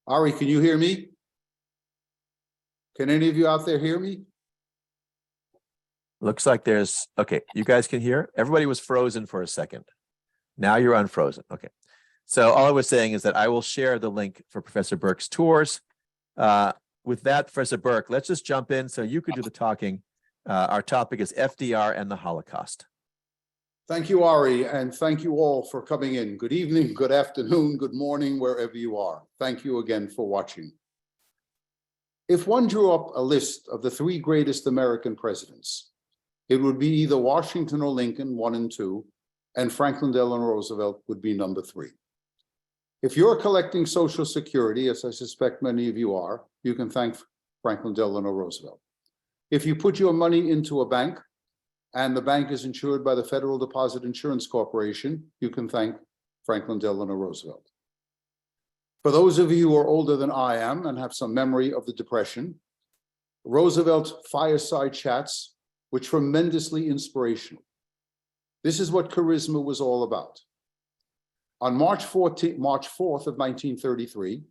Ari, can you hear me? Can any of you out there hear me? Looks like there's, okay, you guys can hear? Everybody was frozen for a second. Now you're unfrozen. Okay. So all I was saying is that I will share the link for Professor Berk's tours. With that, Professor Berk, let's just jump in so you could do the talking. Our topic is FDR and the Holocaust. Thank you, Ari, and thank you all for coming in. Good evening, good afternoon, good morning, wherever you are. Thank you again for watching. If one drew up a list of the three greatest American presidents, it would be either Washington or Lincoln, 1 and 2, and Franklin Delano Roosevelt would be number 3. If you're collecting Social Security, as I suspect many of you are, you can thank Franklin Delano Roosevelt. If you put your money into a bank and the bank is insured by the Federal Deposit Insurance Corporation, you can thank Franklin Delano Roosevelt. For those of you who are older than I am and have some memory of the Depression, Roosevelt's fireside chats were tremendously inspirational. This is what charisma was all about. On March 4th of 1933,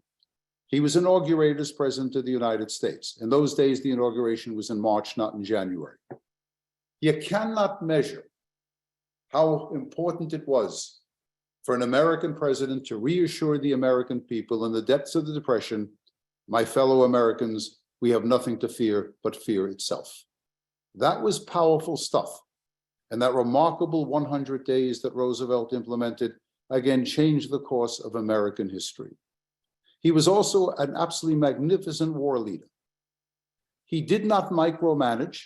he was inaugurated as President of the United States. In those days, the inauguration was in March, not in January. You cannot measure how important it was for an American president to reassure the American people in the depths of the Depression, my fellow Americans, we have nothing to fear but fear itself. That was powerful stuff. And that remarkable 100 days that Roosevelt implemented, again, changed the course of American history. He was also an absolutely magnificent war leader. He did not micromanage,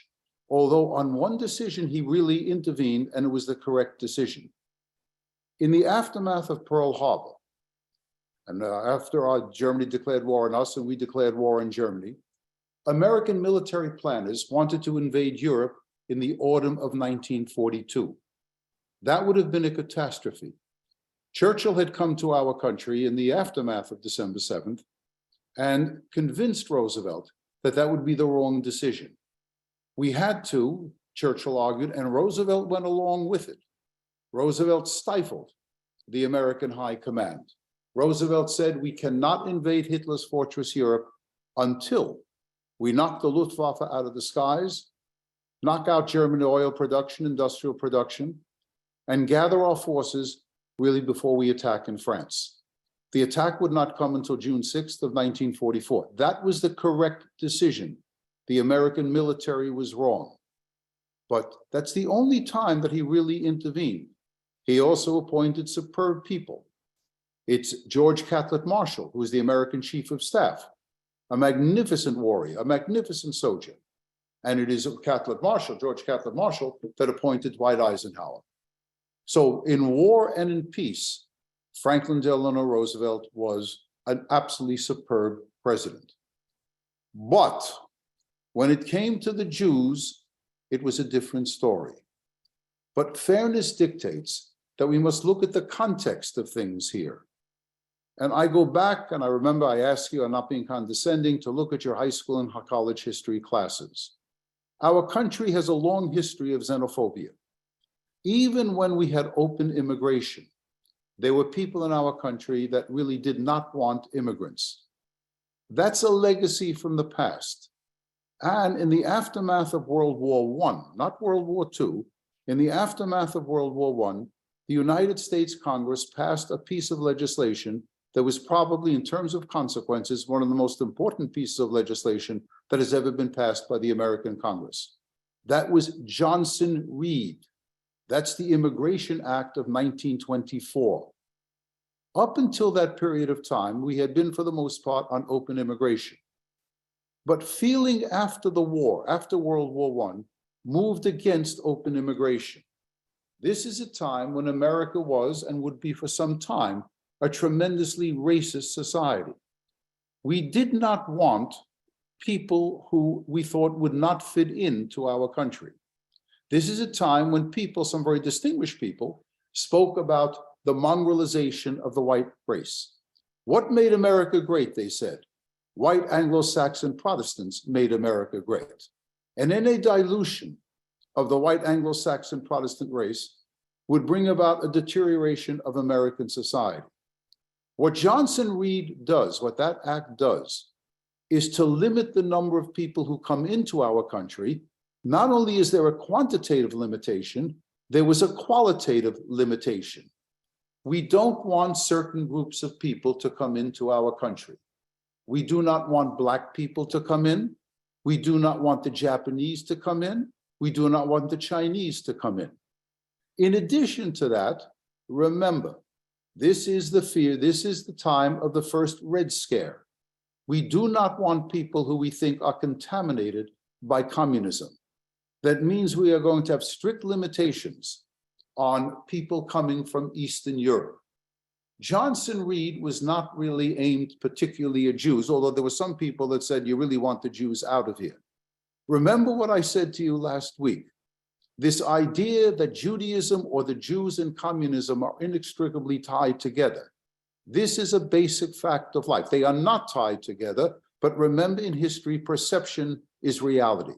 although on one decision he really intervened, and it was the correct decision. In the aftermath of Pearl Harbor, and after Germany declared war on us and we declared war on Germany, American military planners wanted to invade Europe in the autumn of 1942. That would have been a catastrophe. Churchill had come to our country in the aftermath of December 7th and convinced Roosevelt that that would be the wrong decision. We had to, Churchill argued, and Roosevelt went along with it. Roosevelt stifled the American High Command. Roosevelt said, we cannot invade Hitler's fortress Europe until we knock the Luftwaffe out of the skies, knock out German oil production, industrial production, and gather our forces really before we attack in France. The attack would not come until June 6th of 1944. That was the correct decision. The American military was wrong. But that's the only time that he really intervened. He also appointed superb people. It's George Catlett Marshall, who was the American Chief of Staff, a magnificent warrior, a magnificent soldier. And it is George Catlett Marshall, that appointed Dwight Eisenhower. So in war and in peace, Franklin Delano Roosevelt was an absolutely superb president. But when it came to the Jews, it was a different story. But fairness dictates that we must look at the context of things here. And I go back, and I remember I asked you, I'm not being condescending, to look at your high school and college history classes. Our country has a long history of xenophobia. Even when we had open immigration, there were people in our country that really did not want immigrants. That's a legacy from the past. And in the aftermath of World War I, not World War II, in the aftermath of World War I, the United States Congress passed a piece of legislation that was probably, in terms of consequences, one of the most important pieces of legislation that has ever been passed by the American Congress. That was Johnson-Reed. That's the Immigration Act of 1924. Up until that period of time, we had been, for the most part, on open immigration. But feeling after the war, after World War I, moved against open immigration. This is a time when America was, and would be for some time, a tremendously racist society. We did not want people who we thought would not fit into our country. This is a time when people, some very distinguished people, spoke about the mongrelization of the white race. What made America great, they said? White Anglo-Saxon Protestants made America great. And any dilution of the white Anglo-Saxon Protestant race would bring about a deterioration of American society. What Johnson Reed does, what that act does, is to limit the number of people who come into our country. Not only is there a quantitative limitation, there was a qualitative limitation. We don't want certain groups of people to come into our country. We do not want Black people to come in. We do not want the Japanese to come in. We do not want the Chinese to come in. In addition to that, remember, this is the fear, this is the time of the first Red Scare. We do not want people who we think are contaminated by communism. That means we are going to have strict limitations on people coming from Eastern Europe. Johnson Reed was not really aimed particularly at Jews, although there were some people that said, you really want the Jews out of here. Remember what I said to you last week. This idea that Judaism or the Jews and communism are inextricably tied together. This is a basic fact of life. They are not tied together, but remember, in history, perception is reality.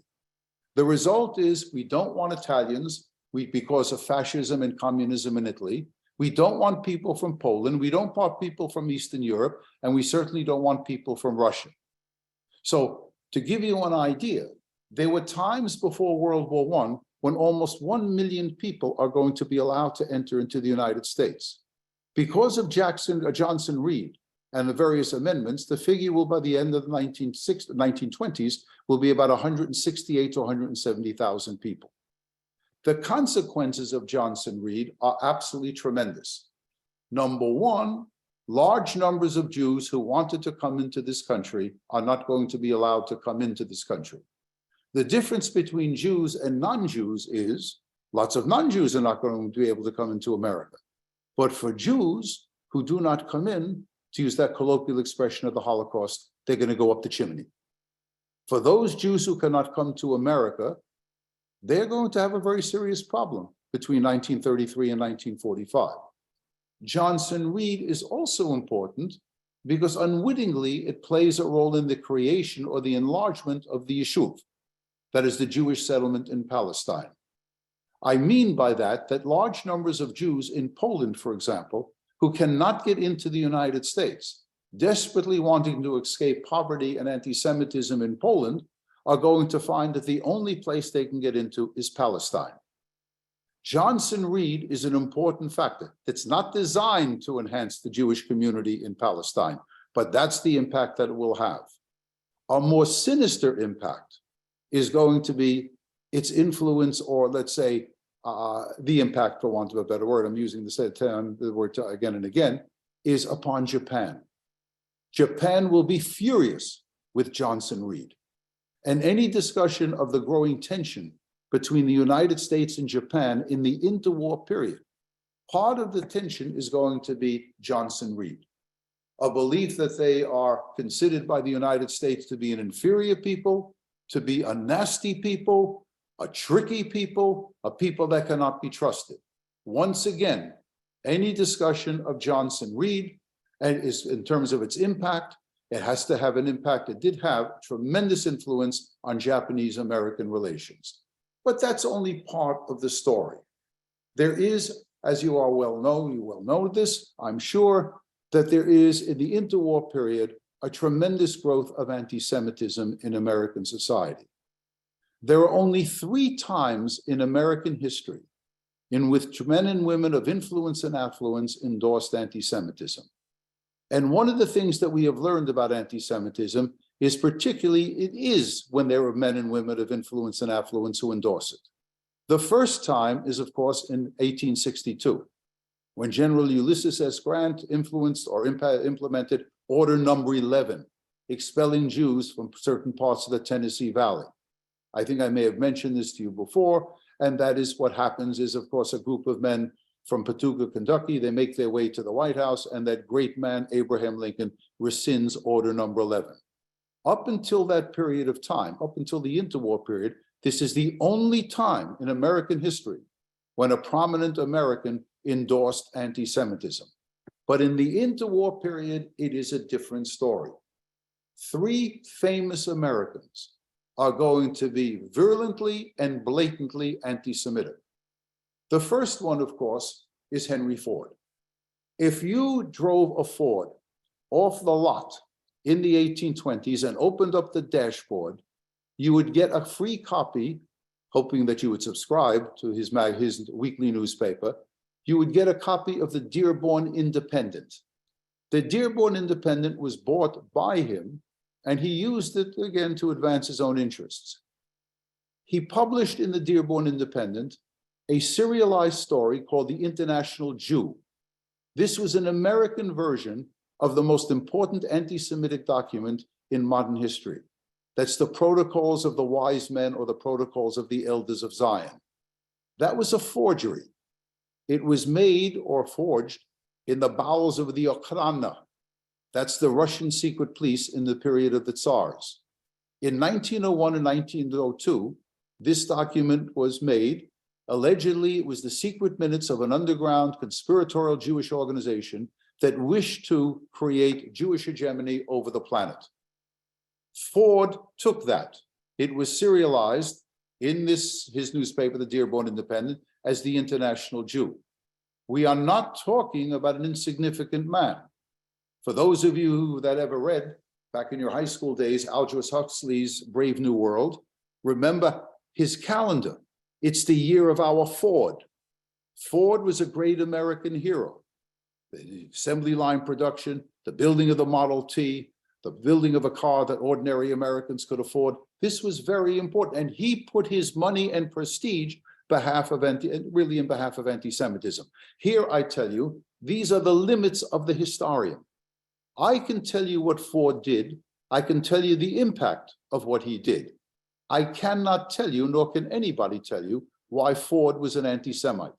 The result is we don't want Italians because of fascism and communism in Italy. We don't want people from Poland. We don't want people from Eastern Europe, and we certainly don't want people from Russia. So to give you an idea, there were times before World War I when almost 1 million people are going to be allowed to enter into the United States. Because of Johnson Reed and the various amendments, the figure will, by the end of the 1920s, will be about 168 to 170,000 people. The consequences of Johnson Reed are absolutely tremendous. Number one, large numbers of Jews who wanted to come into this country are not going to be allowed to come into this country. The difference between Jews and non-Jews is lots of non-Jews are not going to be able to come into America. But for Jews who do not come in, to use that colloquial expression of the Holocaust, they're going to go up the chimney. For those Jews who cannot come to America, they're going to have a very serious problem between 1933 and 1945. Johnson Reed is also important because unwittingly it plays a role in the creation or the enlargement of the Yishuv, that is the Jewish settlement in Palestine. I mean by that large numbers of Jews in Poland, for example, who cannot get into the United States, desperately wanting to escape poverty and anti-Semitism in Poland, are going to find that the only place they can get into is Palestine. Johnson Reed is an important factor. It's not designed to enhance the Jewish community in Palestine, but that's the impact that it will have. A more sinister impact is going to be its influence, or let's say, the impact, for want of a better word, I'm using the word again and again, is upon Japan. Japan will be furious with Johnson Reed. And any discussion of the growing tension between the United States and Japan in the interwar period, part of the tension is going to be Johnson Reed, a belief that they are considered by the United States to be an inferior people, to be a nasty people, a tricky people, a people that cannot be trusted. Once again, any discussion of Johnson Reed and is in terms of its impact, it has to have an impact. It did have tremendous influence on Japanese-American relations. But that's only part of the story. There is, as you are well know, you well know this, I'm sure, that there is, in the interwar period, a tremendous growth of anti-Semitism in American society. There are only 3 times in American history in which men and women of influence and affluence endorsed anti-Semitism. And one of the things that we have learned about anti-Semitism is particularly it is when there are men and women of influence and affluence who endorse it. The first time is, of course, in 1862, when General Ulysses S. Grant influenced or implemented Order Number 11, expelling Jews from certain parts of the Tennessee Valley. I think I may have mentioned this to you before, and that is what happens is, of course, a group of men from Paducah, Kentucky, they make their way to the White House, and that great man, Abraham Lincoln, rescinds Order Number 11. Up until that period of time, up until the interwar period, this is the only time in American history when a prominent American endorsed anti-Semitism. But in the interwar period, it is a different story. 3 famous Americans are going to be virulently and blatantly anti-Semitic. The first one, of course, is Henry Ford. If you drove a Ford off the lot in the 1820s and opened up the dashboard, you would get a free copy, hoping that you would subscribe to his weekly newspaper. You would get a copy of the Dearborn Independent. The Dearborn Independent was bought by him, and he used it again to advance his own interests. He published in the Dearborn Independent a serialized story called The International Jew. This was an American version of the most important anti-Semitic document in modern history. That's the Protocols of the Wise Men, or the Protocols of the Elders of Zion. That was a forgery. It was made or forged in the bowels of the Okhrana. That's the Russian secret police in the period of the Tsars. In 1901 and 1902, this document was made. Allegedly, it was the secret minutes of an underground conspiratorial Jewish organization that wished to create Jewish hegemony over the planet. Ford took that. It was serialized in his newspaper, the Dearborn Independent, as the International Jew. We are not talking about an insignificant man. For those of you that ever read, back in your high school days, Aldous Huxley's Brave New World, remember his calendar. It's the year of our Ford. Ford was a great American hero. The assembly line production, the building of the Model T, the building of a car that ordinary Americans could afford. This was very important. And he put his money and prestige in behalf of anti-Semitism. Here I tell you, these are the limits of the historian. I can tell you what Ford did. I can tell you the impact of what he did. I cannot tell you, nor can anybody tell you, why Ford was an anti-Semite.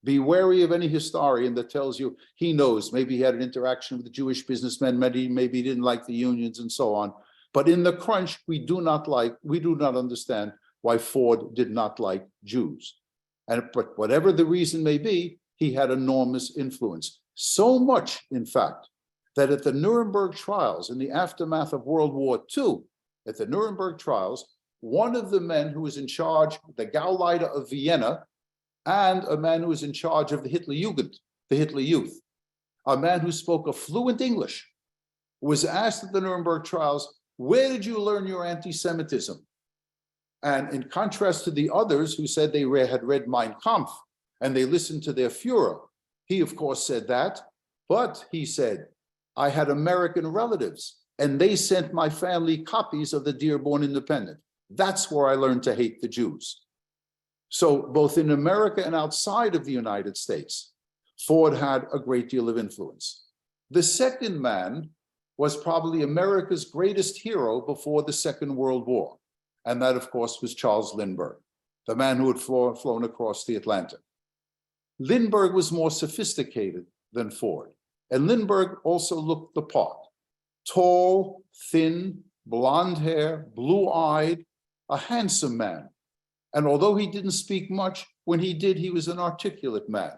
Be wary of any historian that tells you he knows, maybe he had an interaction with the Jewish businessmen, maybe he didn't like the unions and so on. But in the crunch, we do not understand why Ford did not like Jews. But whatever the reason may be, he had enormous influence. So much, in fact, that at the Nuremberg trials, in the aftermath of World War II, at the Nuremberg trials, one of the men who was in charge, the Gauleiter of Vienna, and a man who was in charge of the Hitler Jugend, the Hitler Youth, a man who spoke a fluent English, was asked at the Nuremberg trials, where did you learn your anti-Semitism? And in contrast to the others who said they had read Mein Kampf and they listened to their Führer, he of course said that, but he said, I had American relatives and they sent my family copies of the Dearborn Independent. That's where I learned to hate the Jews. So both in America and outside of the United States, Ford had a great deal of influence. The second man was probably America's greatest hero before the Second World War. And that, of course, was Charles Lindbergh, the man who had flown across the Atlantic. Lindbergh was more sophisticated than Ford. And Lindbergh also looked the part. Tall, thin, blonde hair, blue-eyed, a handsome man. And although he didn't speak much, when he did, he was an articulate man.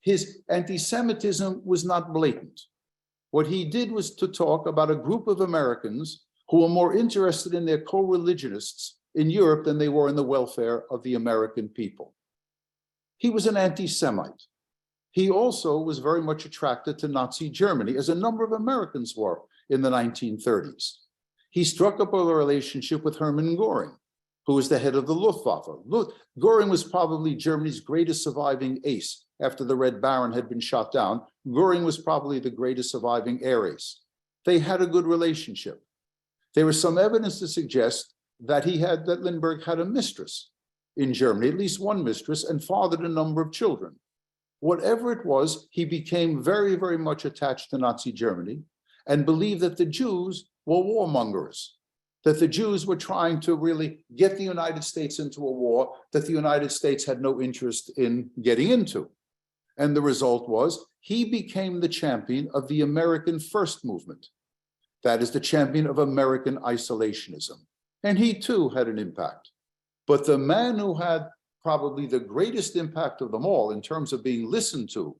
His anti-Semitism was not blatant. What he did was to talk about a group of Americans who were more interested in their co-religionists in Europe than they were in the welfare of the American people. He was an anti-Semite. He also was very much attracted to Nazi Germany, as a number of Americans were in the 1930s. He struck up a relationship with Hermann Göring, who was the head of the Luftwaffe. Göring was probably Germany's greatest surviving ace after the Red Baron had been shot down. Göring was probably the greatest surviving air ace. They had a good relationship. There was some evidence to suggest that Lindbergh had a mistress in Germany, at least one mistress, and fathered a number of children. Whatever it was, he became very, very much attached to Nazi Germany and believed that the Jews were warmongers, that the Jews were trying to really get the United States into a war that the United States had no interest in getting into. And the result was he became the champion of the American First Movement. That is the champion of American isolationism. And he too had an impact. But the man who had probably the greatest impact of them all in terms of being listened to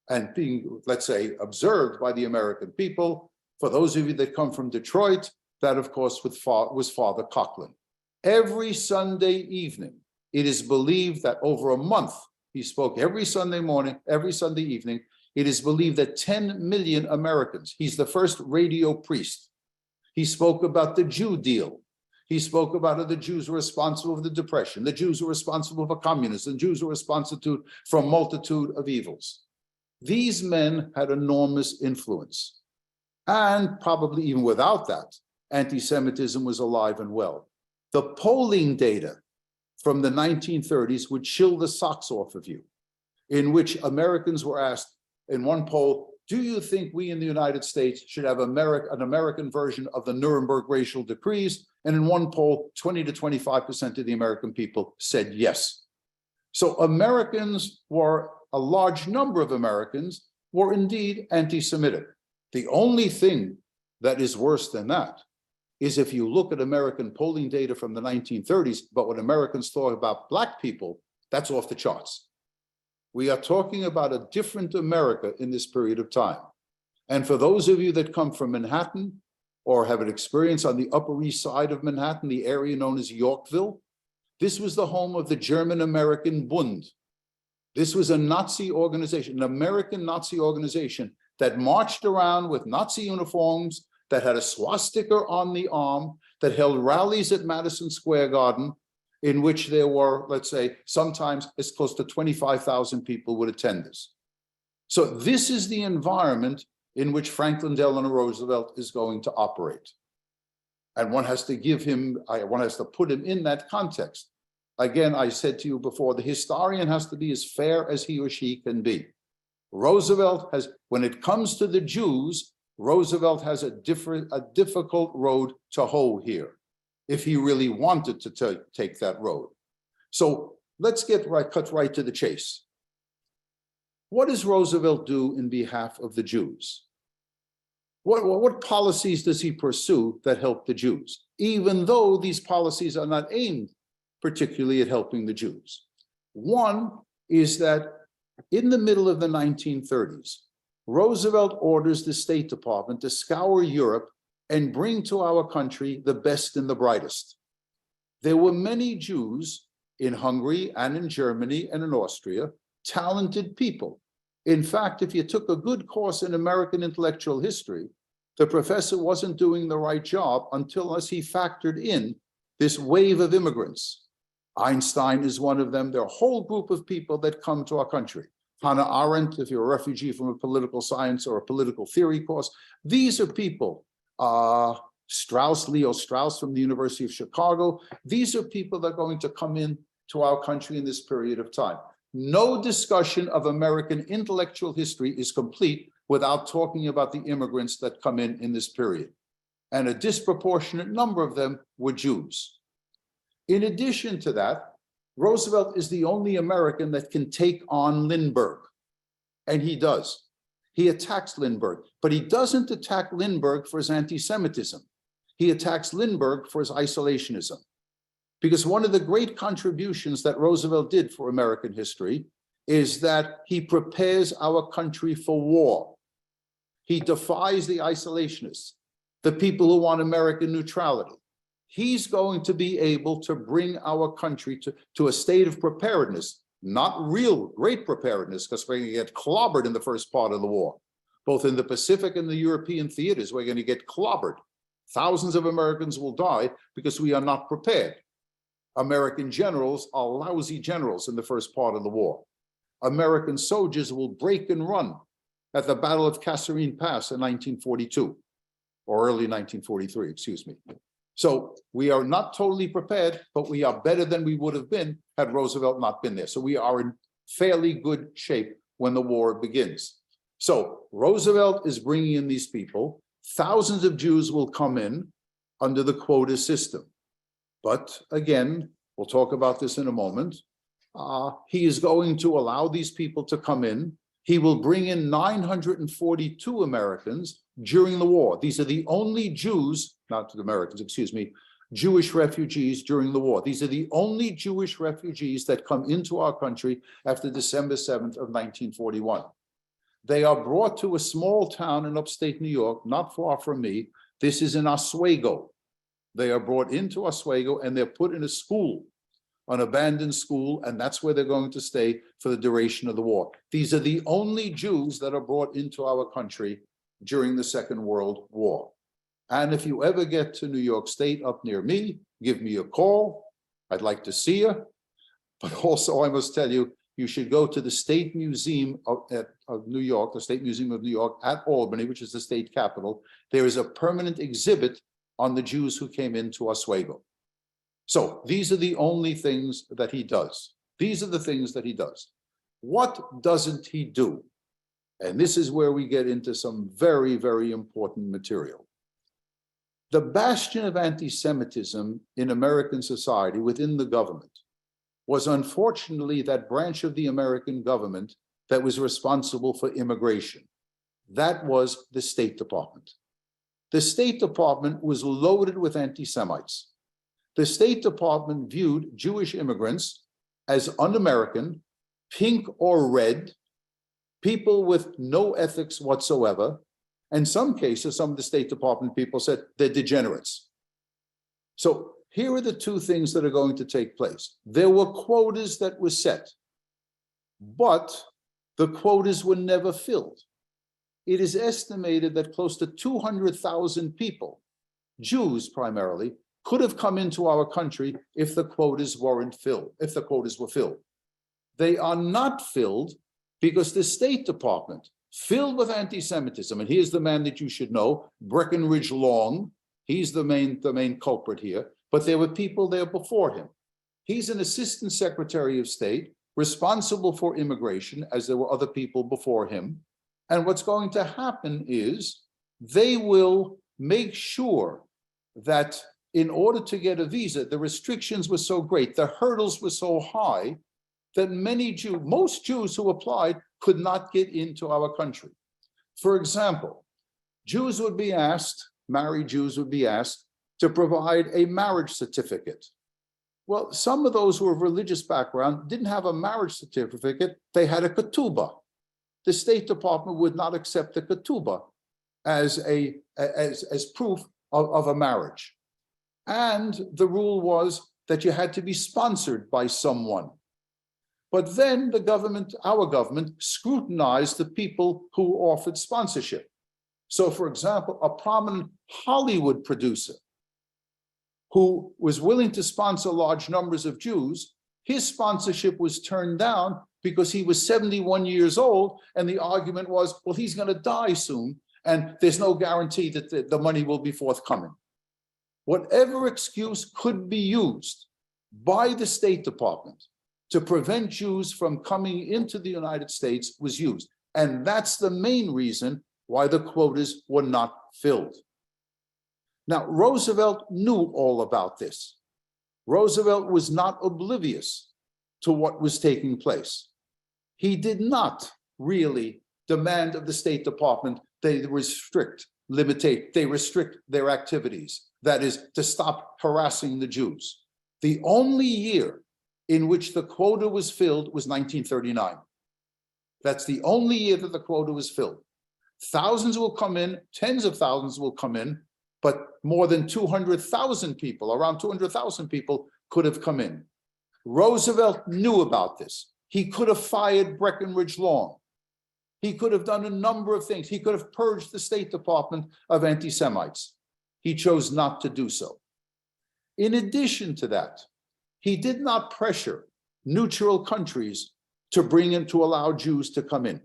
and being, let's say, observed by the American people, for those of you that come from Detroit, that of course was Father Coughlin. Every Sunday evening, it is believed that over a month, he spoke every Sunday morning, every Sunday evening, It is believed that 10 million Americans, he's the first radio priest. He spoke about the Jew deal. He spoke about how the Jews were responsible for the Depression. The Jews were responsible for communism. The Jews were responsible for a multitude of evils. These men had enormous influence. And probably even without that, anti-Semitism was alive and well. The polling data from the 1930s would chill the socks off of you, in which Americans were asked in one poll, do you think we in the United States should have an American version of the Nuremberg racial decrees? And in one poll, 20 to 25% of the American people said yes. So Americans were, a large number of Americans were indeed anti-Semitic. The only thing that is worse than that is if you look at American polling data from the 1930s, but what Americans thought about Black people, that's off the charts. We are talking about a different America in this period of time. And for those of you that come from Manhattan or have an experience on the Upper East Side of Manhattan, the area known as Yorkville, this was the home of the German-American Bund. This was a Nazi organization, an American Nazi organization that marched around with Nazi uniforms, that had a swastika on the arm, that held rallies at Madison Square Garden, in which there were, let's say, sometimes as close to 25,000 people would attend this. So this is the environment in which Franklin Delano Roosevelt is going to operate. And one has to give him, one has to put him in that context. Again, I said to you before, the historian has to be as fair as he or she can be. Roosevelt has, when it comes to the Jews, Roosevelt has a difficult road to hoe here, if he really wanted to take that road. So let's cut right to the chase. What does Roosevelt do in behalf of the Jews? What policies does he pursue that help the Jews, even though these policies are not aimed particularly at helping the Jews? One is that in the middle of the 1930s, Roosevelt orders the State Department to scour Europe and bring to our country the best and the brightest. There were many Jews in Hungary and in Germany and in Austria, talented people. In fact, if you took a good course in American intellectual history, the professor wasn't doing the right job until he factored in this wave of immigrants. Einstein is one of them. There are a whole group of people that come to our country. Hannah Arendt, if you're a refugee from a political science or a political theory course, these are people. Leo Strauss from the University of Chicago. These are people that are going to come in to our country in this period of time. No discussion of American intellectual history is complete without talking about the immigrants that come in this period. And a disproportionate number of them were Jews. In addition to that, Roosevelt is the only American that can take on Lindbergh, and he does. He attacks Lindbergh, but he doesn't attack Lindbergh for his anti-Semitism. He attacks Lindbergh for his isolationism. Because one of the great contributions that Roosevelt did for American history is that he prepares our country for war. He defies the isolationists, the people who want American neutrality. He's going to be able to bring our country to a state of preparedness, not real great preparedness, because we're going to get clobbered in the first part of the war. Both in the Pacific and the European theaters, we're going to get clobbered. Thousands of Americans will die because we are not prepared. American generals are lousy generals in the first part of the war. American soldiers will break and run at the Battle of Kasserine Pass in 1942, or early 1943, excuse me. So we are not totally prepared, but we are better than we would have been had Roosevelt not been there. So we are in fairly good shape when the war begins. So Roosevelt is bringing in these people. Thousands of Jews will come in under the quota system. But again, we'll talk about this in a moment. He is going to allow these people to come in. He will bring in 942 Americans during the war. These are the only Jews, not Americans, excuse me, Jewish refugees during the war. These are the only Jewish refugees that come into our country after December 7th of 1941. They are brought to a small town in upstate New York, not far from me. This is in Oswego. They are brought into Oswego and they're put in a school. an abandoned school, and that's where they're going to stay for the duration of the war. These are the only Jews that are brought into our country during the Second World War. And if you ever get to New York State up near me, give me a call. I'd like to see you. But also, I must tell you, you should go to the State Museum of New York, the State Museum of New York at Albany, which is the state capital. There is a permanent exhibit on the Jews who came into Oswego. So these are the only things that he does. These are the things that he does. What doesn't he do? And this is where we get into some very, very important material. The bastion of anti-Semitism in American society within the government was unfortunately that branch of the American government that was responsible for immigration. That was the State Department. The State Department was loaded with anti-Semites. The State Department viewed Jewish immigrants as un-American, pink or red, people with no ethics whatsoever. In some cases, some of the State Department people said they're degenerates. So here are the two things that are going to take place. There were quotas that were set, but the quotas were never filled. It is estimated that close to 200,000 people, Jews primarily, could have come into our country if the quotas weren't filled, if the quotas were filled. They are not filled because the State Department, filled with anti-Semitism, and here's the man that you should know, Breckinridge Long, he's the main culprit here, but there were people there before him. He's an assistant secretary of state responsible for immigration, as there were other people before him. And what's going to happen is they will make sure that in order to get a visa, the restrictions were so great, the hurdles were so high that most Jews who applied could not get into our country. For example, Jews would be asked, married Jews would be asked to provide a marriage certificate. Well, some of those who were of religious background didn't have a marriage certificate, they had a ketubah. The State Department would not accept the ketubah as proof of a marriage. And the rule was that you had to be sponsored by someone. But then the government, our government, scrutinized the people who offered sponsorship. So for example, a prominent Hollywood producer who was willing to sponsor large numbers of Jews, his sponsorship was turned down because he was 71 years old, and the argument was, well, he's going to die soon, and there's no guarantee that the money will be forthcoming. Whatever excuse could be used by the State Department to prevent Jews from coming into the United States was used. And that's the main reason why the quotas were not filled. Now, Roosevelt knew all about this. Roosevelt was not oblivious to what was taking place. He did not really demand of the State Department they restrict their activities. That is, to stop harassing the Jews. The only year in which the quota was filled was 1939. That's the only year that the quota was filled. Thousands will come in, tens of thousands will come in, but more than 200,000 people, around 200,000 people could have come in. Roosevelt knew about this. He could have fired Breckinridge Long. He could have done a number of things. He could have purged the State Department of anti-Semites. He chose not to do so. In addition to that, he did not pressure neutral countries to allow Jews to come in.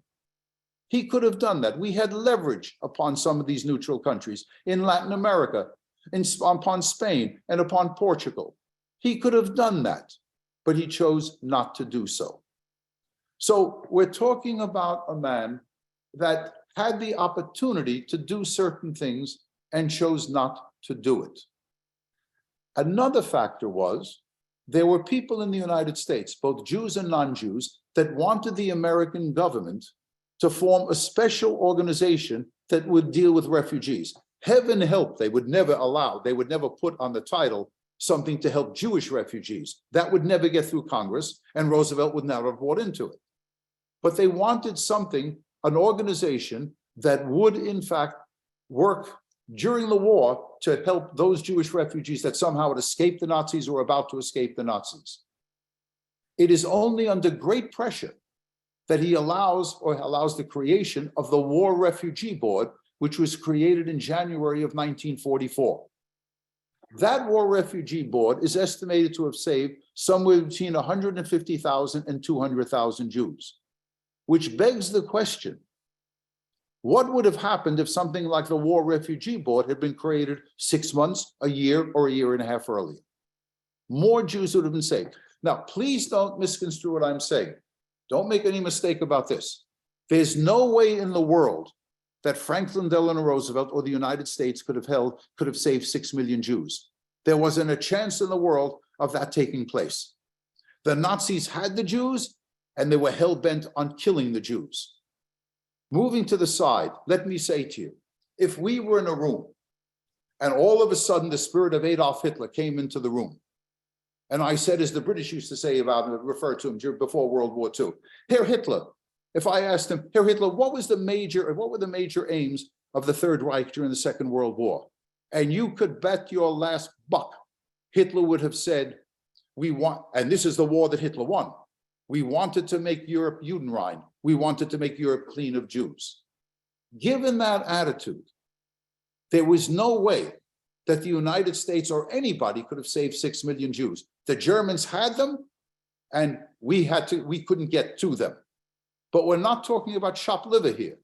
He could have done that. We had leverage upon some of these neutral countries in Latin America, upon Spain, and upon Portugal. He could have done that, but he chose not to do so. So we're talking about a man that had the opportunity to do certain things and chose not to do it. Another factor was there were people in the United States, both Jews and non-Jews, that wanted the American government to form a special organization that would deal with refugees. Heaven help, they would never put on the title something to help Jewish refugees. That would never get through Congress, and Roosevelt would never have bought into it. But they wanted something, an organization that would in fact work during the war to help those Jewish refugees that somehow had escaped the Nazis or were about to escape the Nazis. It is only under great pressure that he allows the creation of the War Refugee Board, which was created in January of 1944. That War Refugee Board is estimated to have saved somewhere between 150,000 and 200,000 Jews, which begs the question, what would have happened if something like the War Refugee Board had been created 6 months, a year, or a year and a half earlier? More Jews would have been saved. Now, please don't misconstrue what I'm saying. Don't make any mistake about this. There's no way in the world that Franklin Delano Roosevelt or the United States could have saved 6 million Jews. There wasn't a chance in the world of that taking place. The Nazis had the Jews, and they were hell-bent on killing the Jews. Moving to the side, let me say to you, if we were in a room and all of a sudden the spirit of Adolf Hitler came into the room, and I said, as the British used to say about him, refer to him before World War II, Herr Hitler, if I asked him, Herr Hitler, what were the major aims of the Third Reich during the Second World War? And you could bet your last buck, Hitler would have said, and this is the war that Hitler won, we wanted to make Europe Judenrein. We wanted to make Europe clean of Jews. Given that attitude, there was no way that the United States or anybody could have saved 6 million Jews. The Germans had them, and we couldn't get to them. But we're not talking about chopped liver here.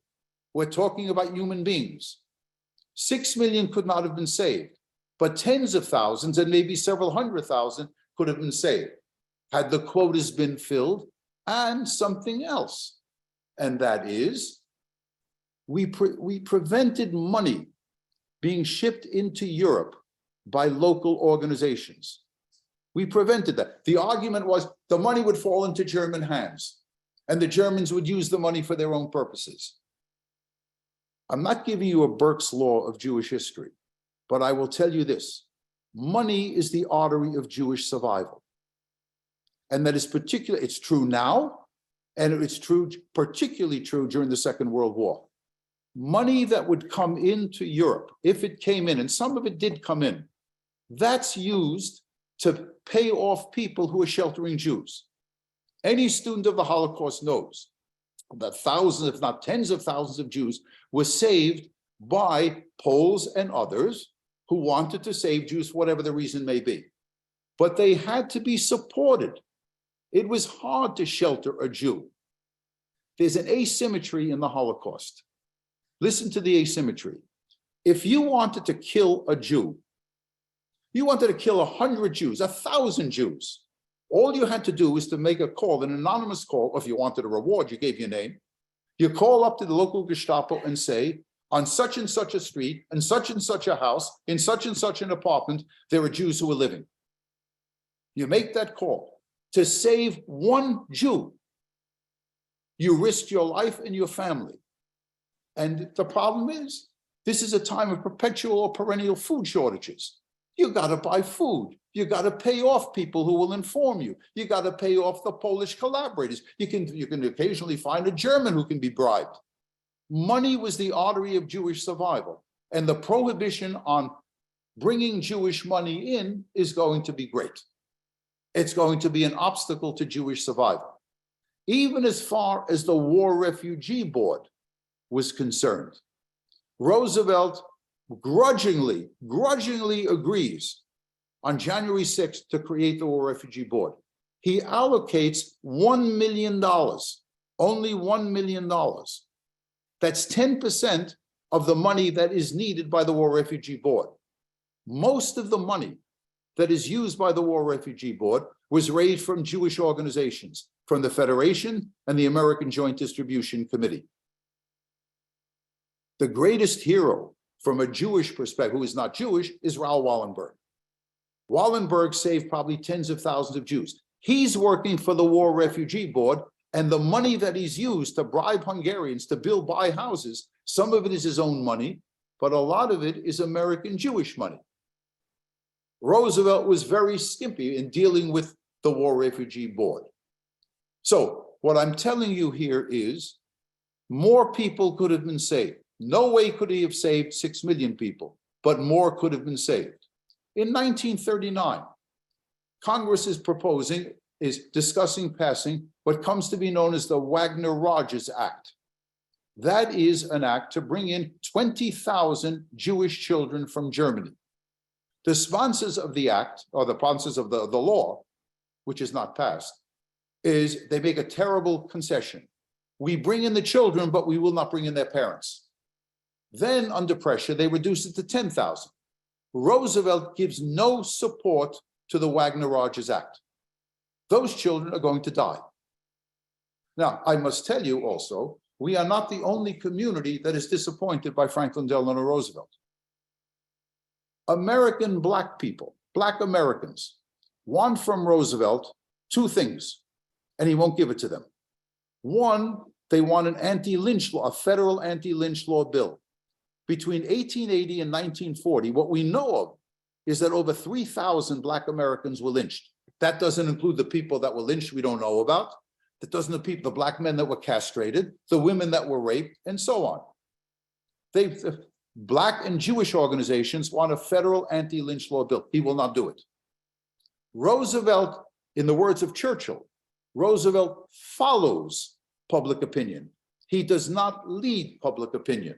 We're talking about human beings. 6 million could not have been saved, but tens of thousands and maybe several 100,000 could have been saved had the quotas been filled, and something else. And that is, we prevented money being shipped into Europe by local organizations. We prevented that. The argument was the money would fall into German hands, and the Germans would use the money for their own purposes. I'm not giving you a Berk's law of Jewish history, but I will tell you this. Money is the artery of Jewish survival. And that is it's true now, and it's particularly true during the Second World War. Money that would come into Europe, if it came in, and some of it did come in, that's used to pay off people who are sheltering Jews. Any student of the Holocaust knows that thousands, if not tens of thousands of Jews were saved by Poles and others who wanted to save Jews for whatever the reason may be. But they had to be supported. It was hard to shelter a Jew. There's an asymmetry in the Holocaust. Listen to the asymmetry. If you wanted to kill a Jew, you wanted to kill 100 Jews, 1,000 Jews, all you had to do was to make a call, an anonymous call, or if you wanted a reward, you gave your name. You call up to the local Gestapo and say, on such and such a street, in such and such a house, in such and such an apartment, there are Jews who are living. You make that call. To save one Jew, you risked your life and your family. And the problem is, this is a time of perpetual or perennial food shortages. You got to buy food. You got to pay off people who will inform you. You got to pay off the Polish collaborators. You can occasionally find a German who can be bribed. Money was the artery of Jewish survival. And the prohibition on bringing Jewish money in is going to be great. It's going to be an obstacle to Jewish survival. Even as far as the War Refugee Board was concerned, Roosevelt grudgingly agrees on January 6th to create the War Refugee Board. He allocates $1 million, only $1 million. That's 10% of the money that is needed by the War Refugee Board. Most of the money that is used by the War Refugee Board was raised from Jewish organizations, from the Federation and the American Joint Distribution Committee. The greatest hero from a Jewish perspective, who is not Jewish, is Raoul Wallenberg. Wallenberg saved probably tens of thousands of Jews. He's working for the War Refugee Board, and the money that he's used to bribe Hungarians to buy houses, some of it is his own money, but a lot of it is American Jewish money. Roosevelt was very skimpy in dealing with the War Refugee Board. So what I'm telling you here is more people could have been saved. No way could he have saved 6 million people, but more could have been saved. In 1939, Congress is proposing is discussing passing what comes to be known as the Wagner-Rogers Act. That is an act to bring in 20,000 Jewish children from Germany. The sponsors of the act, or the sponsors of the law, which is not passed, is they make a terrible concession. We bring in the children, but we will not bring in their parents. Then, under pressure, they reduce it to 10,000. Roosevelt gives no support to the Wagner-Rogers Act. Those children are going to die. Now, I must tell you also, we are not the only community that is disappointed by Franklin Delano Roosevelt. American Black people, Black Americans, want from Roosevelt two things, and he won't give it to them. One, they want an anti-lynch law, a federal anti-lynch law bill. Between 1880 and 1940, what we know of is that over 3,000 Black Americans were lynched. That doesn't include the people that were lynched we don't know about. That doesn't include the Black men that were castrated, the women that were raped, and so on. Black and Jewish organizations want a federal anti-lynch law bill. He will not do it. Roosevelt, in the words of Churchill, Roosevelt follows public opinion. He does not lead public opinion.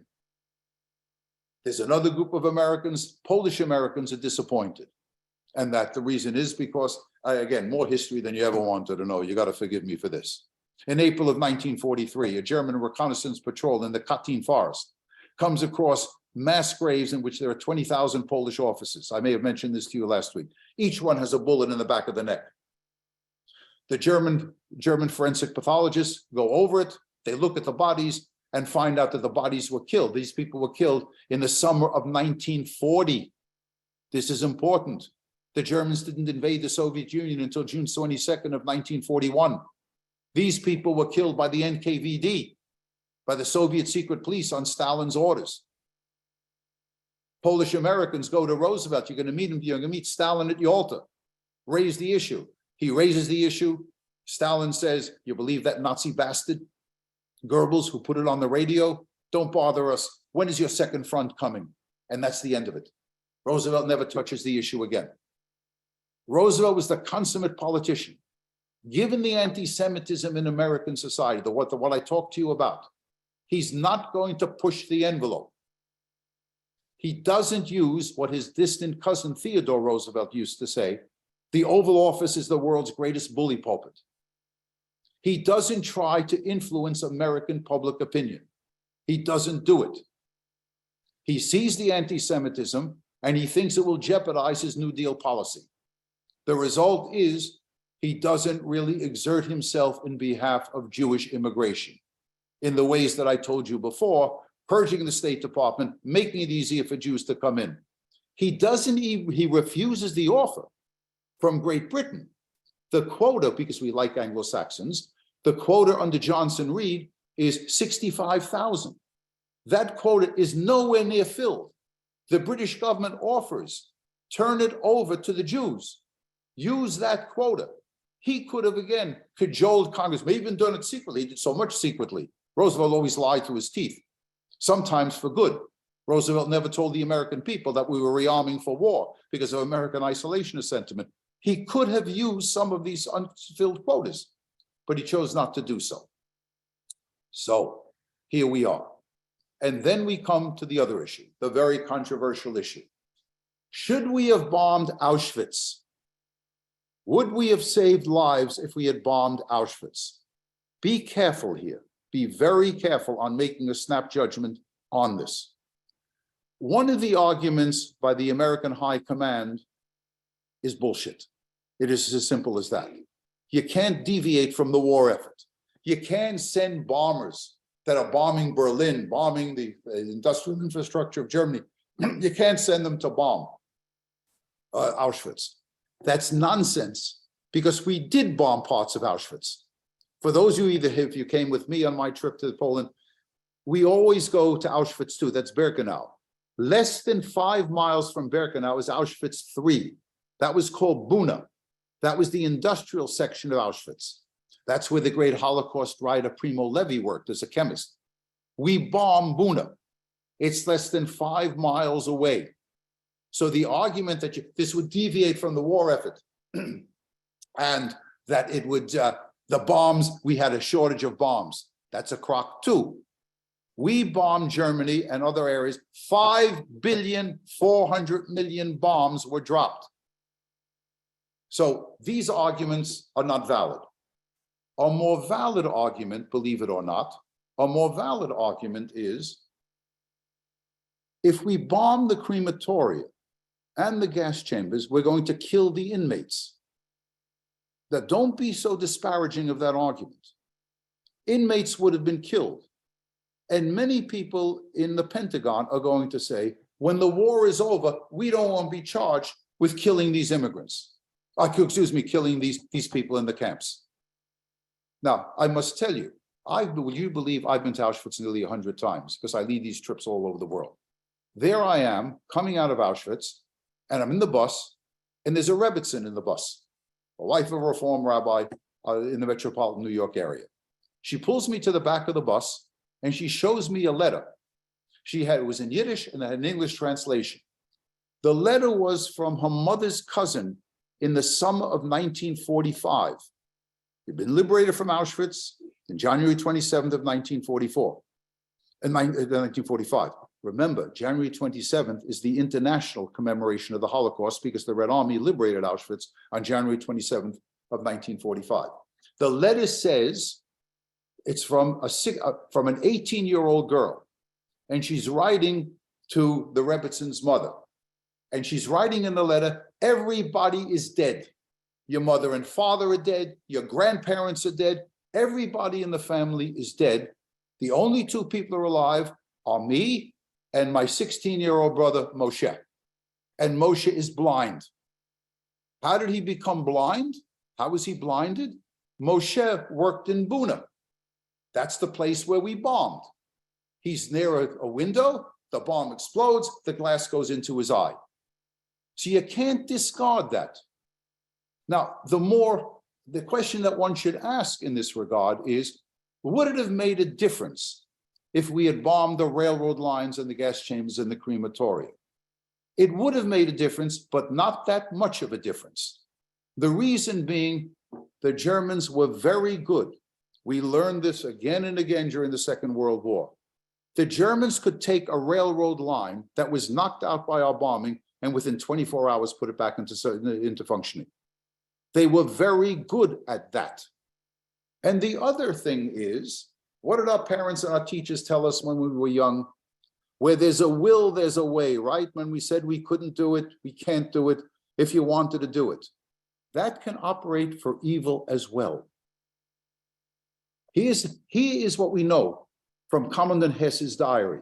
There's another group of Americans, Polish Americans, are disappointed. And that the reason is because, again, more history than you ever wanted to know. You got to forgive me for this. In April of 1943, a German reconnaissance patrol in the Katyn Forest comes across mass graves in which there are 20,000 Polish officers. I may have mentioned this to you last week. Each one has a bullet in the back of the neck. The German forensic pathologists go over it. They look at the bodies and find out that the bodies were killed. These people were killed in the summer of 1940. This is important. The Germans didn't invade the Soviet Union until June 22nd of 1941. These people were killed by the NKVD, by the Soviet secret police on Stalin's orders. Polish Americans go to Roosevelt. You're going to meet him. You're going to meet Stalin at Yalta. Raise the issue. He raises the issue. Stalin says, "You believe that Nazi bastard Goebbels who put it on the radio? Don't bother us. When is your second front coming?" And that's the end of it. Roosevelt never touches the issue again. Roosevelt was the consummate politician. Given the anti-Semitism in American society, what I talked to you about, he's not going to push the envelope. He doesn't use what his distant cousin Theodore Roosevelt used to say, the Oval Office is the world's greatest bully pulpit. He doesn't try to influence American public opinion. He doesn't do it. He sees the anti-Semitism and he thinks it will jeopardize his New Deal policy. The result is he doesn't really exert himself in behalf of Jewish immigration in the ways that I told you before, purging the State Department, making it easier for Jews to come in. He refuses the offer from Great Britain. The quota, because we like Anglo-Saxons, the quota under Johnson Reed is 65,000. That quota is nowhere near filled. The British government offers, turn it over to the Jews. Use that quota. He could have, again, cajoled Congress, maybe even done it secretly. He did so much secretly. Roosevelt always lied through his teeth, sometimes for good. Roosevelt never told the American people that we were rearming for war because of American isolationist sentiment. He could have used some of these unfilled quotas, but he chose not to do so. So here we are. And then we come to the other issue, the very controversial issue. Should we have bombed Auschwitz? Would we have saved lives if we had bombed Auschwitz? Be careful here. Be very careful on making a snap judgment on this. One of the arguments by the American High Command is bullshit. It is as simple as that. You can't deviate from the war effort. You can't send bombers that are bombing Berlin, bombing the industrial infrastructure of Germany. You can't send them to bomb Auschwitz. That's nonsense, because we did bomb parts of Auschwitz. For those of you, if you came with me on my trip to Poland, we always go to Auschwitz II, that's Birkenau. Less than 5 miles from Birkenau is Auschwitz III. That was called Buna. That was the industrial section of Auschwitz. That's where the great Holocaust writer Primo Levi worked as a chemist. We bombed Buna. It's less than 5 miles away. So the argument that this would deviate from the war effort and that it would, the bombs, we had a shortage of bombs. That's a crock too. We bombed Germany and other areas. 5,400,000,000 bombs were dropped. So these arguments are not valid. A more valid argument, believe it or not, a more valid argument is if we bomb the crematoria and the gas chambers, we're going to kill the inmates. That don't be so disparaging of that argument. Inmates would have been killed. And many people in the Pentagon are going to say, when the war is over, we don't want to be charged with killing these immigrants. Excuse me, killing these people in the camps. Now, I must tell you, will you believe I've been to Auschwitz nearly 100 times because I lead these trips all over the world. There I am coming out of Auschwitz and I'm in the bus and there's a Rebbitzin in the bus, a wife of a Reform rabbi in the metropolitan New York area. She pulls me to the back of the bus and she shows me a letter. It was in Yiddish and had an English translation. The letter was from her mother's cousin in the summer of 1945. He'd been liberated from Auschwitz on January 27th of 1944, in 1945. Remember, January 27th is the international commemoration of the Holocaust because the Red Army liberated Auschwitz on January 27th of 1945. The letter says it's from an 18-year-old girl, and she's writing to the Rebbitzins' mother. And she's writing in the letter, everybody is dead. Your mother and father are dead. Your grandparents are dead. Everybody in the family is dead. The only two people who are alive are me and my 16-year-old brother, Moshe. And Moshe is blind. How did he become blind? How was he blinded? Moshe worked in Buna. That's the place where we bombed. He's near a window, the bomb explodes, the glass goes into his eye. So you can't discard that. Now, the question that one should ask in this regard is, would it have made a difference if we had bombed the railroad lines and the gas chambers and the crematoria? It would have made a difference, but not that much of a difference. The reason being, the Germans were very good. We learned this again and again during the Second World War. The Germans could take a railroad line that was knocked out by our bombing and within 24 hours put it back into functioning. They were very good at that. And the other thing is, what did our parents and our teachers tell us when we were young? Where there's a will, there's a way, right? When we said we couldn't do it, we can't do it, if you wanted to do it. That can operate for evil as well. He is what we know from Commandant Hess's diary.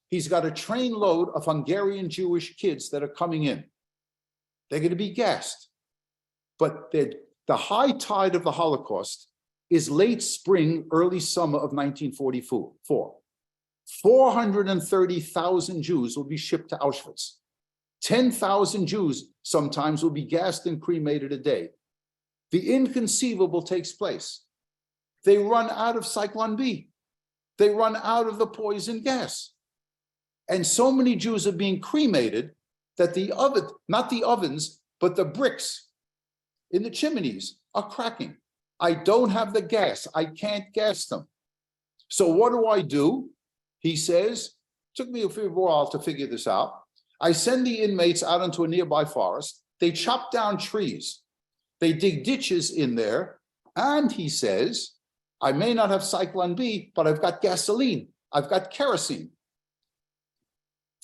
He's got a trainload of Hungarian Jewish kids that are coming in. They're going to be gassed. But the high tide of the Holocaust is late spring, early summer of 1944. 430,000 Jews will be shipped to Auschwitz. 10,000 Jews sometimes will be gassed and cremated a day. The inconceivable takes place. They run out of Cyclone B. They run out of the poison gas. And so many Jews are being cremated that the oven, not the ovens, but the bricks in the chimneys are cracking. I don't have the gas. I can't gas them. So what do? He says, took me a while to figure this out. I send the inmates out into a nearby forest. They chop down trees. They dig ditches in there. And he says, I may not have Cyclone B, but I've got gasoline. I've got kerosene.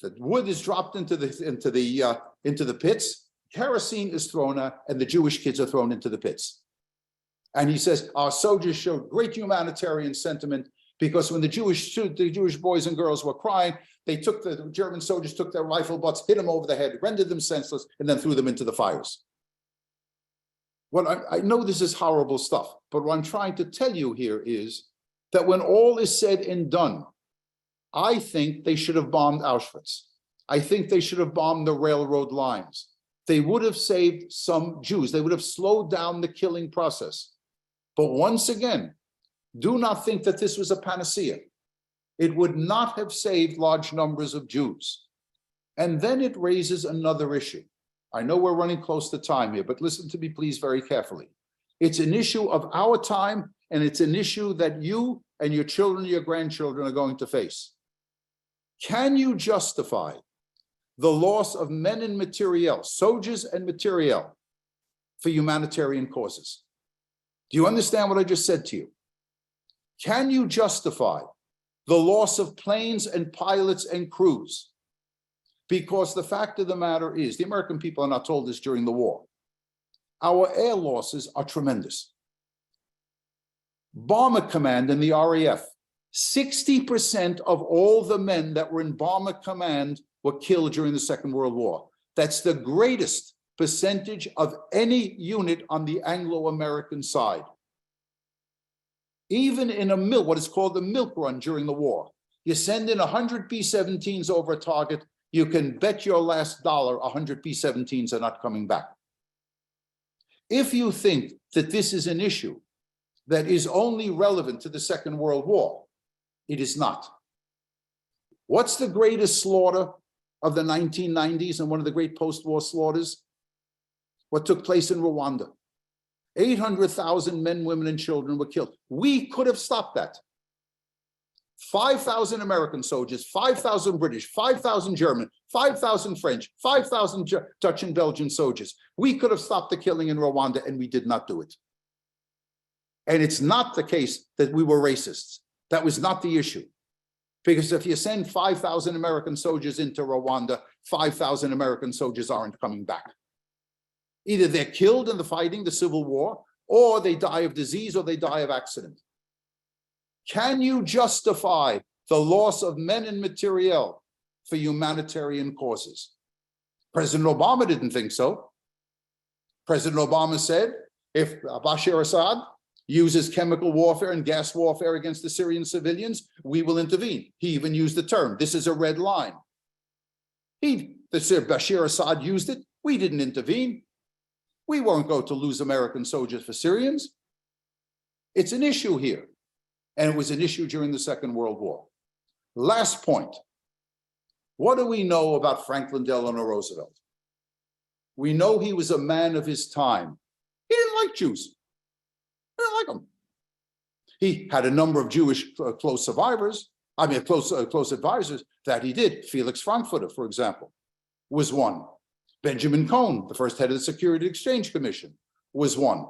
The wood is dropped into the pits. Kerosene is thrown out, and the Jewish kids are thrown into the pits. And he says, our soldiers showed great humanitarian sentiment because when the Jewish boys and girls were crying, the German soldiers took their rifle butts, hit them over the head, rendered them senseless, and then threw them into the fires. Well, I know this is horrible stuff, but what I'm trying to tell you here is that when all is said and done, I think they should have bombed Auschwitz. I think they should have bombed the railroad lines. They would have saved some Jews. They would have slowed down the killing process. But once again, do not think that this was a panacea. It would not have saved large numbers of Jews. And then it raises another issue. I know we're running close to time here, but listen to me, please, very carefully. It's an issue of our time, and it's an issue that you and your children, your grandchildren are going to face. Can you justify the loss of men and materiel, soldiers and materiel, for humanitarian causes? Do you understand what I just said to you? Can you justify the loss of planes and pilots and crews? Because the fact of the matter is, the American people are not told this during the war, our air losses are tremendous. Bomber Command in the RAF, 60% of all the men that were in Bomber Command were killed during the Second World War. That's the greatest percentage of any unit on the Anglo-American side. Even in a milk, what is called the milk run during the war, you send in 100 B-17s over a target, you can bet your last dollar 100 B-17s are not coming back. If you think that this is an issue that is only relevant to the Second World War, it is not. What's the greatest slaughter of the 1990s and one of the great post-war slaughters? What took place in Rwanda? 800,000 men, women, and children were killed. We could have stopped that. 5,000 American soldiers, 5,000 British, 5,000 German, 5,000 French, 5,000 Dutch and Belgian soldiers. We could have stopped the killing in Rwanda, and we did not do it. And it's not the case that we were racists. That was not the issue. Because if you send 5,000 American soldiers into Rwanda, 5,000 American soldiers aren't coming back. Either they're killed in the fighting, the Civil War, or they die of disease, or they die of accident. Can you justify the loss of men and materiel for humanitarian causes? President Obama didn't think so. President Obama said, if Bashar Assad uses chemical warfare and gas warfare against the Syrian civilians, we will intervene. He even used the term, this is a red line. Bashar Assad used it, we didn't intervene. We won't go to lose American soldiers for Syrians. It's an issue here. And it was an issue during the Second World War. Last point. What do we know about Franklin Delano Roosevelt? We know he was a man of his time. He didn't like Jews. He didn't like them. He had a number of Jewish close advisors that he did. Felix Frankfurter, for example, was one. Benjamin Cohn, the first head of the Security Exchange Commission, was one.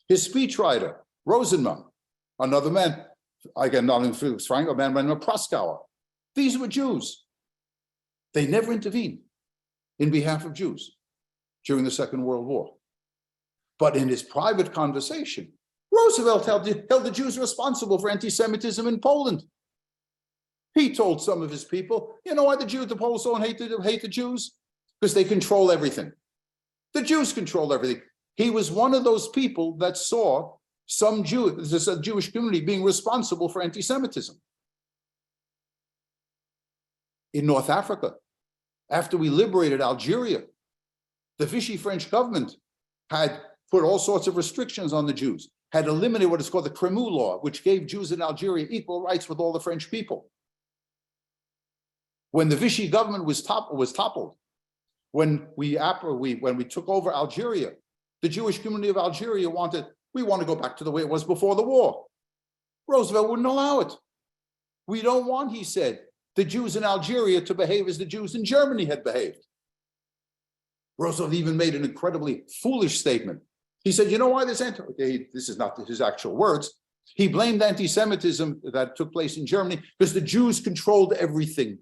His speechwriter, Rosenman, another man, again, not in Felix Frank, a man by the name of Proskauer. These were Jews. They never intervened in behalf of Jews during the Second World War. But in his private conversation, Roosevelt held the Jews responsible for anti-Semitism in Poland. He told some of his people, you know why the Poles don't hate the Jews? Because they control everything. The Jews control everything. He was one of those people that saw some Jewish community being responsible for anti-Semitism. In North Africa, after we liberated Algeria, the Vichy French government had put all sorts of restrictions on the Jews, had eliminated what is called the Crémeux law, which gave Jews in Algeria equal rights with all the French people. When the Vichy government was toppled, when we took over Algeria, the Jewish community of Algeria we want to go back to the way it was before the war. Roosevelt wouldn't allow it. We don't want, he said, the Jews in Algeria to behave as the Jews in Germany had behaved. Roosevelt even made an incredibly foolish statement. He said, you know why this is not his actual words. He blamed anti-Semitism that took place in Germany because the Jews controlled everything.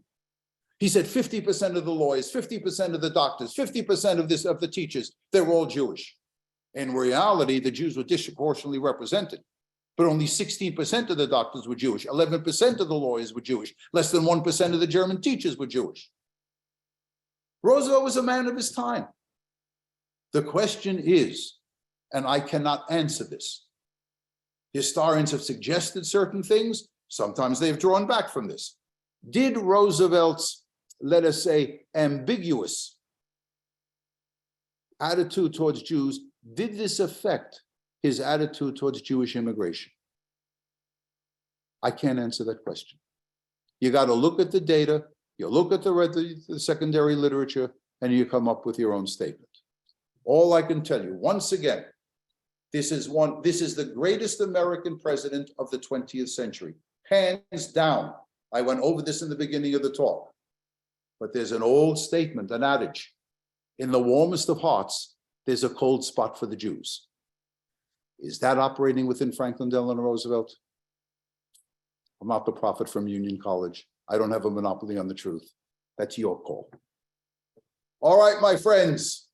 He said 50% of the lawyers, 50% of the doctors, 50% of the teachers, they're all Jewish. In reality, the Jews were disproportionately represented, but only 16% of the doctors were Jewish, 11% of the lawyers were Jewish, less than 1% of the German teachers were Jewish. Roosevelt was a man of his time. The question is, and I cannot answer this, historians have suggested certain things, sometimes they've drawn back from this. Did Roosevelt's, let us say, ambiguous attitude towards Jews, did this affect his attitude towards Jewish immigration? I can't answer that question. You got to look at the data, you look at the secondary literature, and you come up with your own statement. All I can tell you, once again, This is the greatest American president of the 20th century, hands down. I went over this in the beginning of the talk. But there's an old statement, an adage. In the warmest of hearts, there's a cold spot for the Jews. Is that operating within Franklin Delano Roosevelt? I'm not the prophet from Union College. I don't have a monopoly on the truth. That's your call. All right, my friends.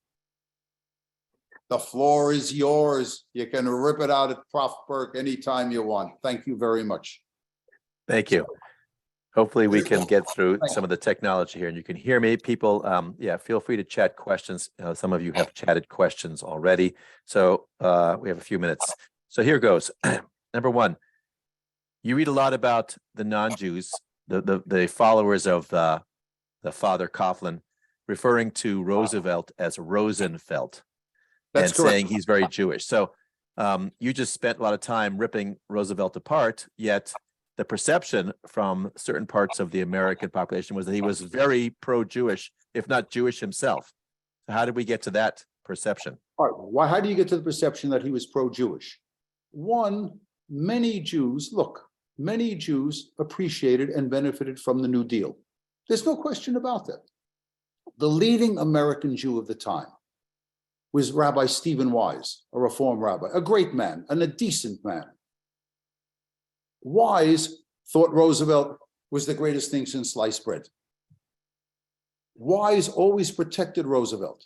The floor is yours. You can rip it out at Prof. Berk anytime you want. Thank you very much. Thank you. Hopefully we can get through some of the technology here and you can hear me. People, yeah, feel free to chat questions. Some of you have chatted questions already. So we have a few minutes. So here goes. Number one, you read a lot about the non-Jews, the followers of the Father Coughlin, referring to Roosevelt as Rosenfeld. That's and correct. saying he's very Jewish. So you just spent a lot of time ripping Roosevelt apart, yet the perception from certain parts of the American population was that he was very pro-Jewish, if not Jewish himself. So how did we get to that perception? All right. How do you get to the perception that he was pro-Jewish? One, many Jews appreciated and benefited from the New Deal. There's no question about that. The leading American Jew of the time was Rabbi Stephen Wise, a Reform rabbi, a great man and a decent man. Wise thought Roosevelt was the greatest thing since sliced bread. Wise always protected Roosevelt.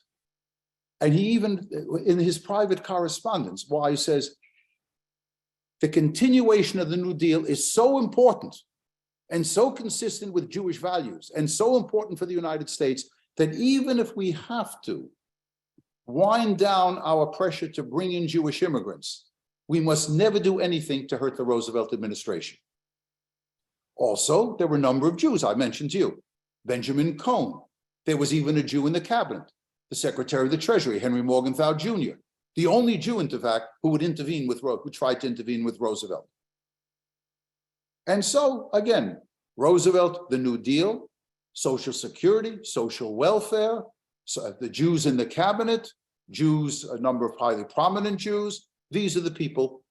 And he even, in his private correspondence, Wise says, the continuation of the New Deal is so important and so consistent with Jewish values and so important for the United States that even if we have to wind down our pressure to bring in Jewish immigrants, we must never do anything to hurt the Roosevelt administration. Also, there were a number of Jews I mentioned to you. Benjamin Cohn. There was even a Jew in the cabinet, the Secretary of the Treasury, Henry Morgenthau Jr., the only Jew, in fact, who tried to intervene with Roosevelt. And so, again, Roosevelt, the New Deal, Social Security, social welfare, so the Jews in the cabinet, Jews, a number of highly prominent Jews. These are the people,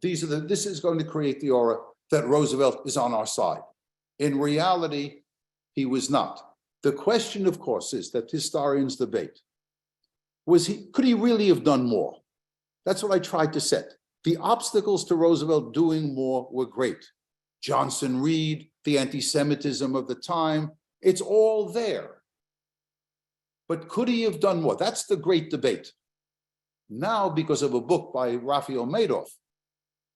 this is going to create the aura that Roosevelt is on our side. In reality, he was not. The question, of course, is that historians debate. Could he really have done more? That's what I tried to set. The obstacles to Roosevelt doing more were great. Johnson Reed, the anti-Semitism of the time, it's all there. But could he have done more? That's the great debate. Now, because of a book by Raphael Madoff,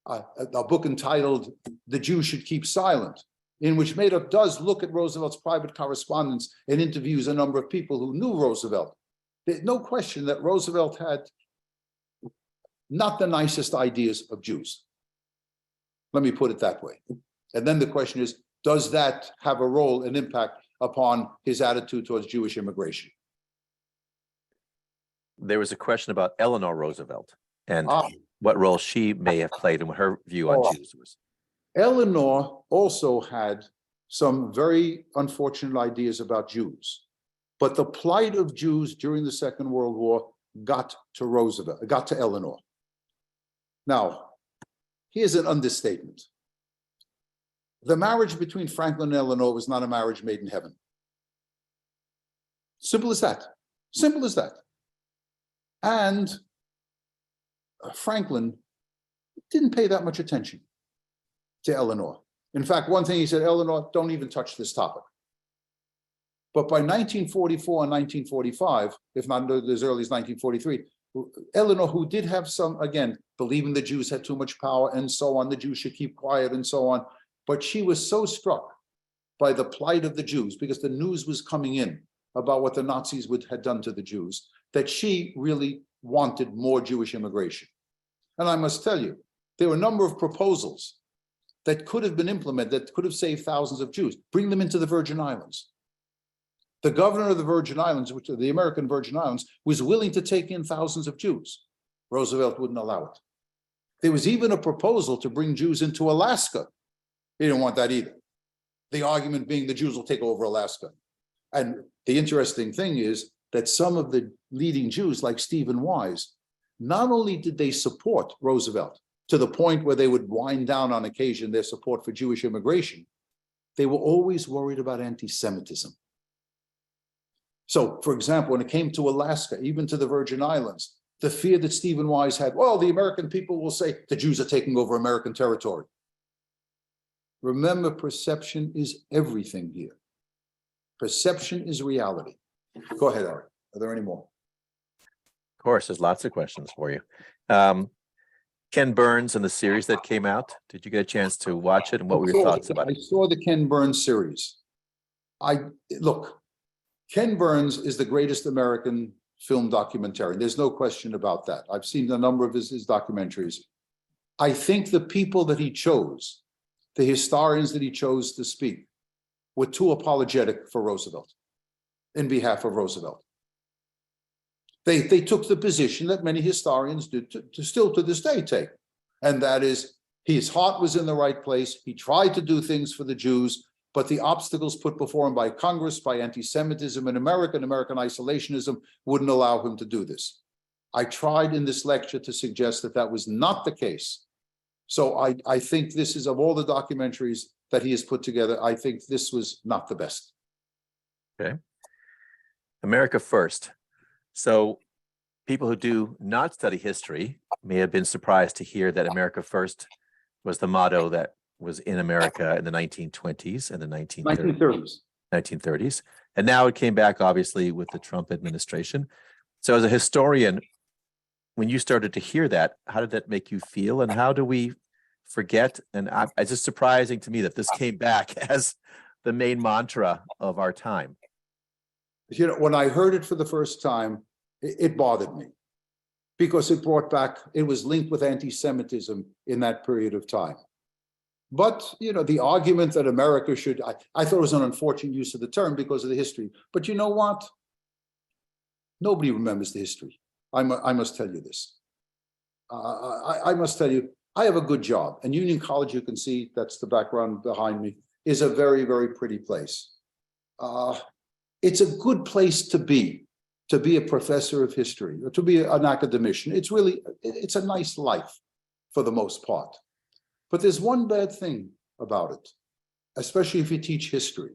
a book entitled The Jew Should Keep Silent, in which Madoff does look at Roosevelt's private correspondence and interviews a number of people who knew Roosevelt. There's no question that Roosevelt had not the nicest ideas of Jews. Let me put it that way. And then the question is, does that have a role and impact upon his attitude towards Jewish immigration? There was a question about Eleanor Roosevelt and what role she may have played and what her view on Jews was. Eleanor also had some very unfortunate ideas about Jews, but the plight of Jews during the Second World War got to Eleanor. Now, here's an understatement. The marriage between Franklin and Eleanor was not a marriage made in heaven. Simple as that. Simple as that. And Franklin didn't pay that much attention to Eleanor. In fact, one thing he said, Eleanor, don't even touch this topic. But by 1944 and 1945, if not as early as 1943, Eleanor, who did have some, again, believing the Jews had too much power and so on, the Jews should keep quiet and so on, but she was so struck by the plight of the Jews because the news was coming in about what the Nazis had done to the Jews, that she really wanted more Jewish immigration. And I must tell you, there were a number of proposals that could have been implemented, that could have saved thousands of Jews. Bring them into the Virgin Islands. The governor of the Virgin Islands, which are the American Virgin Islands, was willing to take in thousands of Jews. Roosevelt wouldn't allow it. There was even a proposal to bring Jews into Alaska. He didn't want that either. The argument being the Jews will take over Alaska. And the interesting thing is that some of the leading Jews, like Stephen Wise, not only did they support Roosevelt to the point where they would wind down on occasion their support for Jewish immigration, they were always worried about anti-Semitism. So, for example, when it came to Alaska, even to the Virgin Islands, the fear that Stephen Wise had, well, the American people will say the Jews are taking over American territory. Remember, perception is everything here. Perception is reality. Go ahead, Ari. Are there any more? Of course, there's lots of questions for you. Ken Burns and the series that came out, did you get a chance to watch it, and what were your thoughts about it? I saw the Ken Burns series. Look, Ken Burns is the greatest American film documentarian. There's no question about that. I've seen a number of his documentaries. I think the people that he chose, the historians that he chose to speak, were too apologetic for Roosevelt, in behalf of Roosevelt. They took the position that many historians do still to this day take, and that is his heart was in the right place. He tried to do things for the Jews, but the obstacles put before him by Congress, by anti-Semitism in America and American isolationism wouldn't allow him to do this. I tried in this lecture to suggest that that was not the case. So I think this is, of all the documentaries that he has put together, I think this was not the best. Okay. America First. So people who do not study history may have been surprised to hear that America First was the motto that was in America in the 1920s and the 1930s. And now it came back, obviously, with the Trump administration. So as a historian, when you started to hear that, how did that make you feel? And how do we forget? And it's just surprising to me that this came back as the main mantra of our time. You know, when I heard it for the first time, it bothered me because it brought back, it was linked with anti-Semitism in that period of time. But, you know, the argument that America should, I thought it was an unfortunate use of the term because of the history. But you know what? Nobody remembers the history. I must tell you this. I must tell you, I have a good job. And Union College, you can see, that's the background behind me, is a very, very pretty place. It's a good place to be a professor of history, or to be an academician. It's a nice life for the most part. But there's one bad thing about it, especially if you teach history.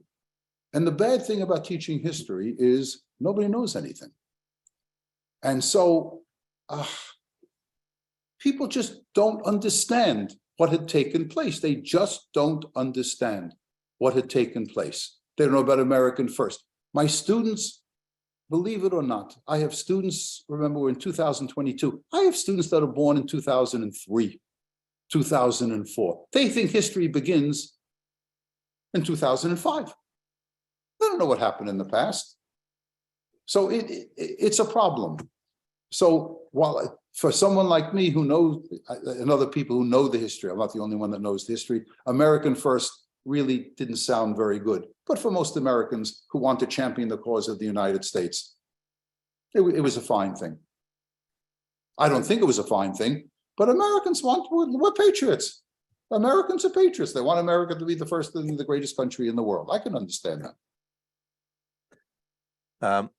And the bad thing about teaching history is nobody knows anything. And so people just don't understand what had taken place. They just don't understand what had taken place. They don't know about American First. My students, believe it or not, I have students, remember we're in 2022, I have students that are born in 2003, 2004. They think history begins in 2005. They don't know what happened in the past. So it's a problem. So while for someone like me who knows, and other people who know the history, I'm not the only one that knows the history, American First really didn't sound very good. But for most Americans who want to champion the cause of the United States, it was a fine thing. I don't think it was a fine thing, but Americans we're patriots. Americans are patriots. They want America to be the first and the greatest country in the world. I can understand that.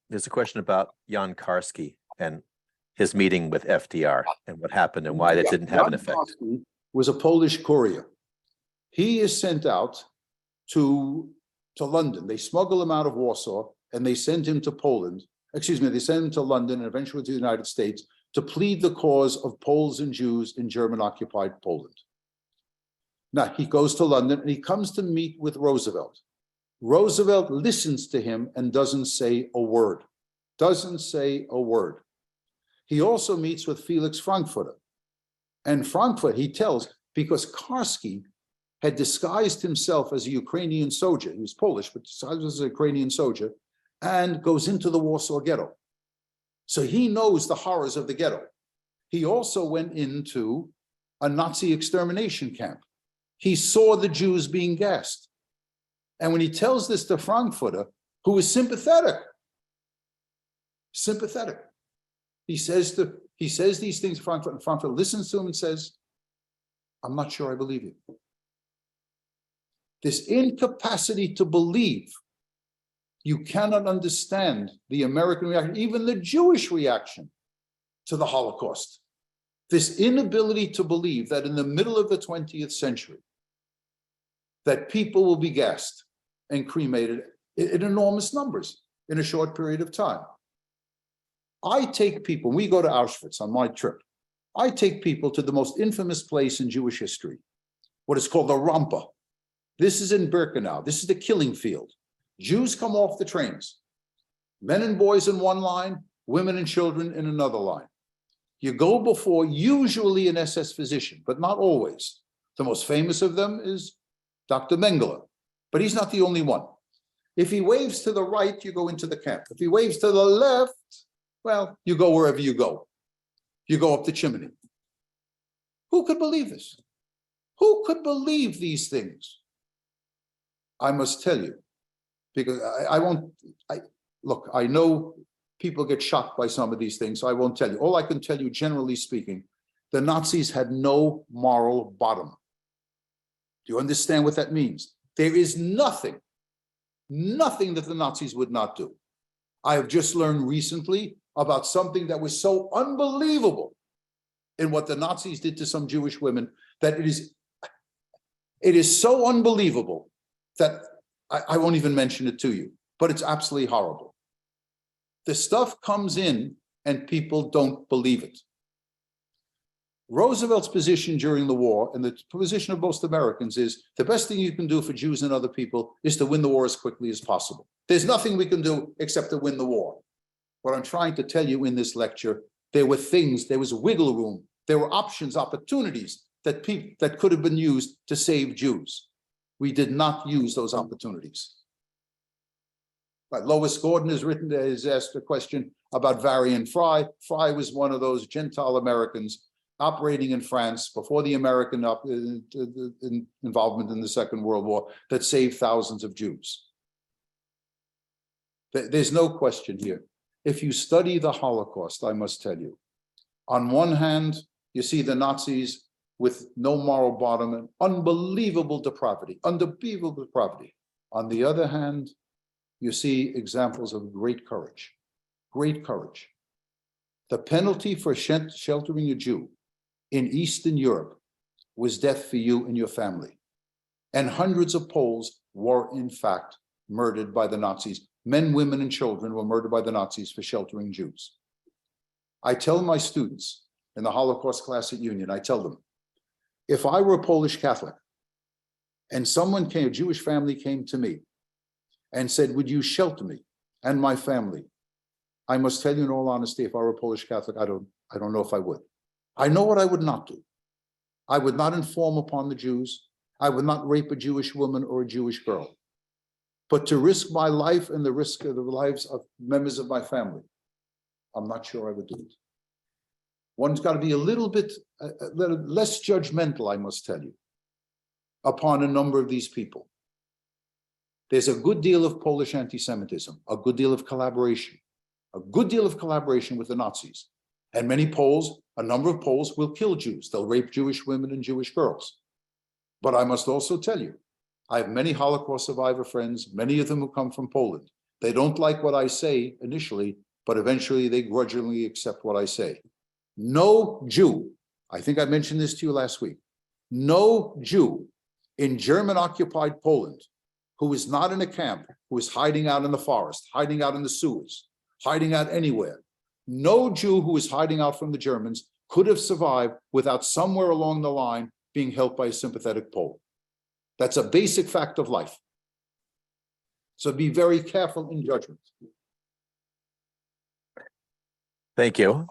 There's a question about Jan Karski and his meeting with FDR and what happened and why that didn't have an effect. Karski was a Polish courier. He is sent out to London. They smuggle him out of Warsaw and they send him to Poland. Excuse me, they send him to London and eventually to the United States to plead the cause of Poles and Jews in German-occupied Poland. Now, he goes to London and he comes to meet with Roosevelt. Roosevelt listens to him and doesn't say a word. Doesn't say a word. He also meets with Felix Frankfurter. And Frankfurt, he tells, because Karski had disguised himself as a Ukrainian soldier. He was Polish, but disguised as a Ukrainian soldier, and goes into the Warsaw Ghetto. So he knows the horrors of the ghetto. He also went into a Nazi extermination camp. He saw the Jews being gassed. And when he tells this to Frankfurter, who is sympathetic, he says these things to Frankfurter, and Frankfurter listens to him and says, I'm not sure I believe you. This incapacity to believe, you cannot understand the American reaction, even the Jewish reaction to the Holocaust. This inability to believe that in the middle of the 20th century, that people will be gassed and cremated in enormous numbers in a short period of time. I take people, we go to Auschwitz on my trip, I take people to the most infamous place in Jewish history, what is called the Rampa. This is in Birkenau. This is the killing field. Jews come off the trains, men and boys in one line, women and children in another line. You go before usually an SS physician, but not always. The most famous of them is Dr. Mengele, but he's not the only one. If he waves to the right, you go into the camp. If he waves to the left, well, you go wherever you go. You go up the chimney. Who could believe this? Who could believe these things? I must tell you, because look, I know people get shocked by some of these things, so I won't tell you. All I can tell you, generally speaking, the Nazis had no moral bottom. Do you understand what that means? There is nothing that the Nazis would not do. I have just learned recently about something that was so unbelievable in what the Nazis did to some Jewish women that it is so unbelievable that I won't even mention it to you, but it's absolutely horrible. The stuff comes in and people don't believe it. Roosevelt's position during the war, and the position of most Americans, is the best thing you can do for Jews and other people is to win the war as quickly as possible. There's nothing we can do except to win the war. What I'm trying to tell you in this lecture, there were things, there was wiggle room, there were options, opportunities that could have been used to save Jews. We did not use those opportunities. Right. Lois Gordon has asked a question about Varian Fry. Fry was one of those Gentile Americans operating in France before the American involvement in the Second World War that saved thousands of Jews. There's no question here. If you study the Holocaust, I must tell you, on one hand, you see the Nazis with no moral bottom and unbelievable depravity. On the other hand, you see examples of great courage. The penalty for sheltering a Jew in Eastern Europe was death for you and your family. And hundreds of Poles were, in fact, murdered by the Nazis. Men, women, and children were murdered by the Nazis for sheltering Jews. I tell my students in the Holocaust class at Union, I tell them, if I were a Polish Catholic and a Jewish family came to me and said, would you shelter me and my family? I must tell you in all honesty, if I were a Polish Catholic, I don't know if I would. I know what I would not do. I would not inform upon the Jews. I would not rape a Jewish woman or a Jewish girl. But to risk my life and the risk of the lives of members of my family, I'm not sure I would do it. One's got to be a little bit less judgmental, I must tell you, upon a number of these people. There's a good deal of Polish anti-Semitism, a good deal of collaboration with the Nazis. And many Poles, a number of Poles will kill Jews. They'll rape Jewish women and Jewish girls. But I must also tell you, I have many Holocaust survivor friends, many of them who come from Poland. They don't like what I say initially, but eventually they grudgingly accept what I say. No Jew, I think I mentioned this to you last week, no Jew in German-occupied Poland who is not in a camp, who is hiding out in the forest, hiding out in the sewers, hiding out anywhere. No Jew who is hiding out from the Germans could have survived without somewhere along the line being helped by a sympathetic Pole. That's a basic fact of life. So be very careful in judgment. Thank you.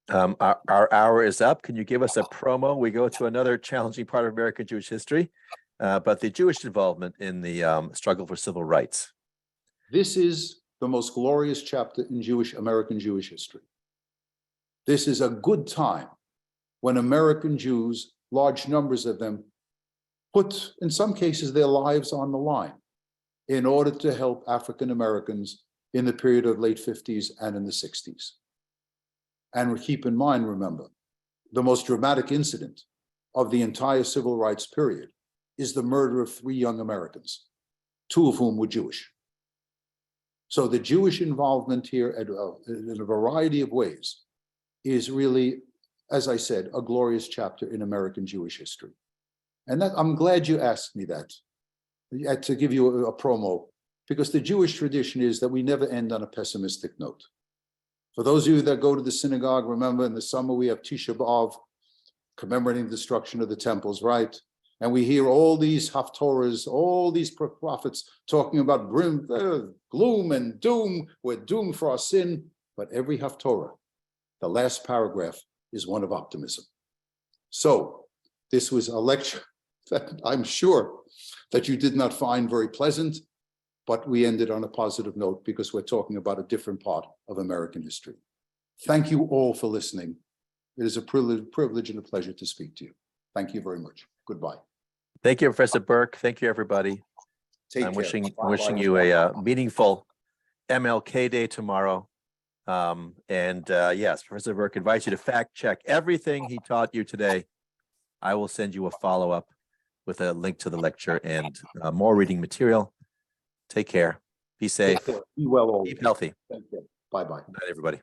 Our hour is up. Can you give us a promo? We go to another challenging part of American Jewish history, but the Jewish involvement in the struggle for civil rights. This is the most glorious chapter in American Jewish history. This is a good time when American Jews, large numbers of them, put, in some cases, their lives on the line in order to help African Americans in the period of late 50s and in the 60s. And keep in mind, remember, the most dramatic incident of the entire civil rights period is the murder of 3 young Americans, 2 of whom were Jewish. So the Jewish involvement here in a variety of ways is really, as I said, a glorious chapter in American Jewish history. And that, I'm glad you asked me that, to give you a promo, because the Jewish tradition is that we never end on a pessimistic note. For those of you that go to the synagogue, remember in the summer we have Tisha B'Av, commemorating the destruction of the temples, right? And we hear all these haftorahs, all these prophets talking about gloom and doom. We're doomed for our sin. But every haftorah, the last paragraph, is one of optimism. So this was a lecture that I'm sure that you did not find very pleasant, but we ended on a positive note because we're talking about a different part of American history. Thank you all for listening. It is a privilege and a pleasure to speak to you. Thank you very much. Goodbye. Thank you, Professor Berk. Thank you, everybody. Take I'm care. wishing you a meaningful MLK Day tomorrow. Yes, Professor Berk invites you to fact check everything he taught you today. I will send you a follow-up with a link to the lecture and more reading material. Take care. Be safe. Be well. Keep healthy. Thank you. Bye-bye. Good night, everybody.